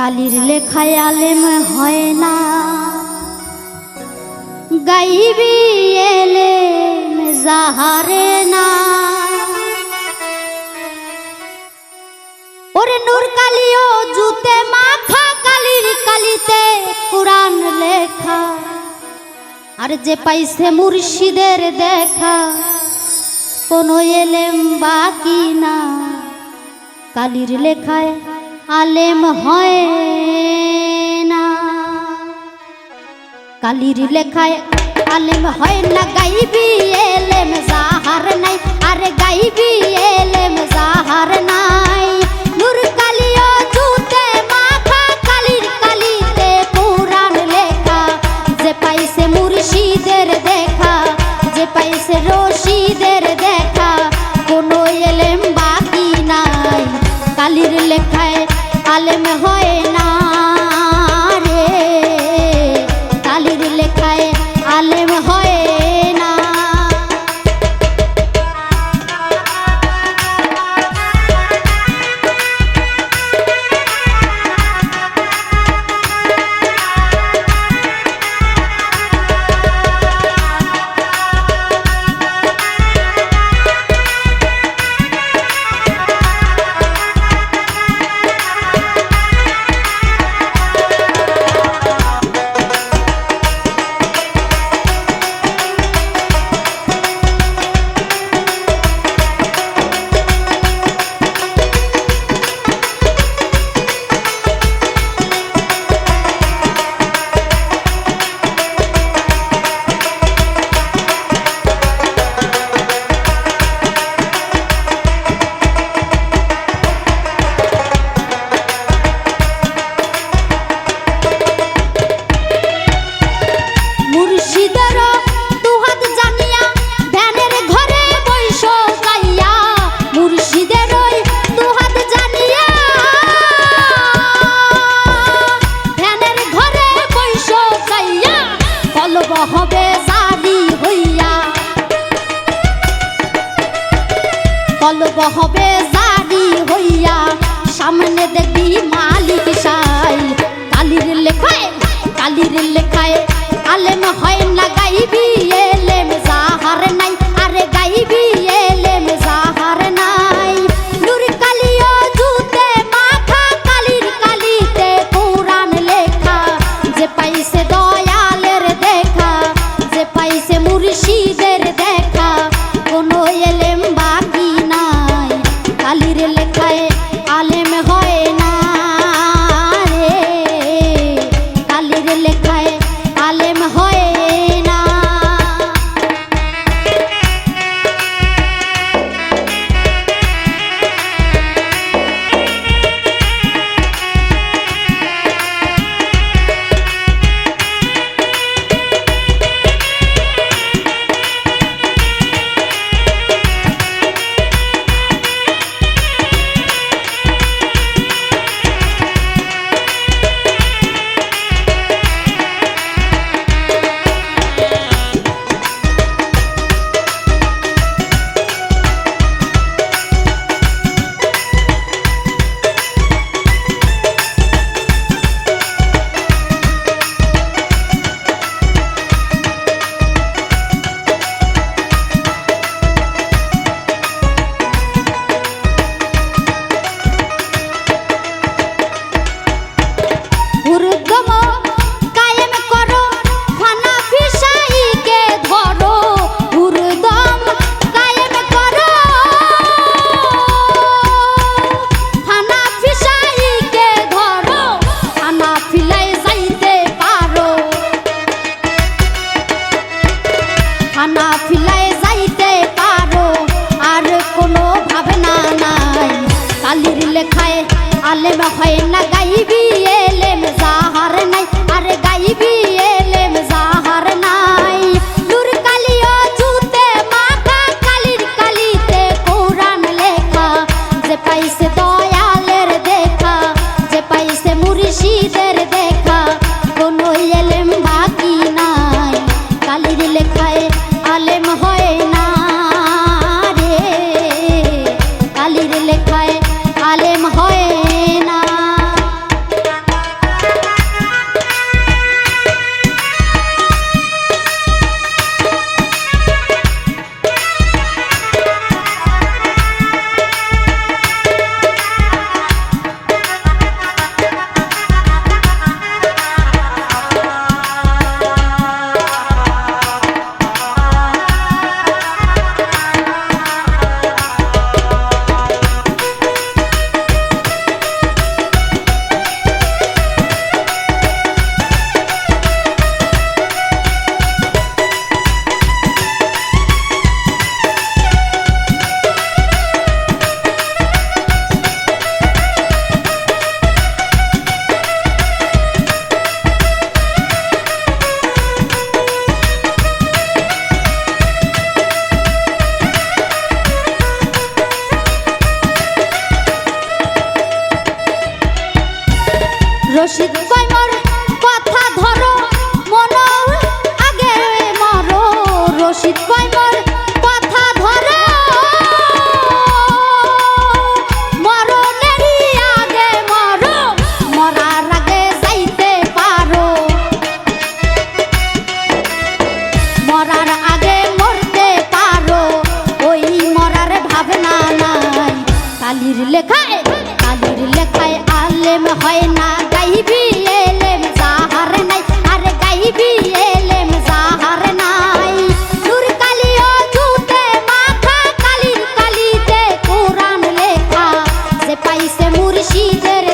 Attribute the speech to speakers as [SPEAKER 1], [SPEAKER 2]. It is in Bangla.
[SPEAKER 1] কালির লেখায় আলেম হয় না, গাইবি এলেম যাহারে না। ওরে নূর কালিও জুতে মাখা, কালির কালিতে কুরআন লেখা। আর যে পাইছে মুর্শিদের দেখা, কোনো এলেম বাকি না। কালির লেখায় আলেম হয় না, কালির লেখায় আলেম হয় না, গাইবি এলেম যাহার নাই। আরে গাইবি এলেম যাহার নাই। নূর কালিও জুতে মাখা, কালির কালিতে কুরআন লেখা। যে পাইছে মুর্শিদের দেখা, যে পাইছে রশিদের দেখা, কোনো এলেম বাকি নাই। কালির লেখায় আলেম হয় না রে, কালির লেখায় আলেম হয় না। হবে জারি হইয়া, কলব হবে জারি হইয়া, সামনে দেখবি মালিক সাই। কালির লেখায়, কালির লেখায় আলেম হয় না, গাইবি এলেম যাহার নাই। আরে গাইবি এলেম যাহার নাই। নূর কালিও জুতে মাখা, কালির কালিতে কুরআন লেখা। যে পাইছে দয়ালের দেখা, যে পাইছে মুর্শিদের দেখা, কোনো এলেম বাকি নাই। কালির লেখায় আলেম হয় না রে, কালির লেখায় আলেম হয় না। আলেম হয় না, গাইবি এলেম যাহার নাই। আরে গাইবি এলেম যাহার নাই। নূর কালিও জুতে মাখা, কালির কালিতে কুরআন লেখা। যে পাইছে দয়ালের দেখা, যে পাইছে মুর্শিদের দেখা, কোনো এলেম বাকি নাই। কালির লেখায় আলেম হয় না রে, কালির লেখায় আলেম হয় না। রশিদ কয় মোর কথা ধরো মন আগে মরো রশিদ কয় মোর কথা ধরো মরণেরই আগে মরো মরার আগে যাইতে পারো মরার আগে মরতে পারো ওই মরার ভাবনা নাই কালির লেখায় আলেম হয় না গাইবি এলেম যাহার নাই আরে গাইবি এলেম যাহার নাই নূর কালি ও জুতে মাথা কালির কালিতে কোরআন লেখা যে পাইছে মুর্শিদের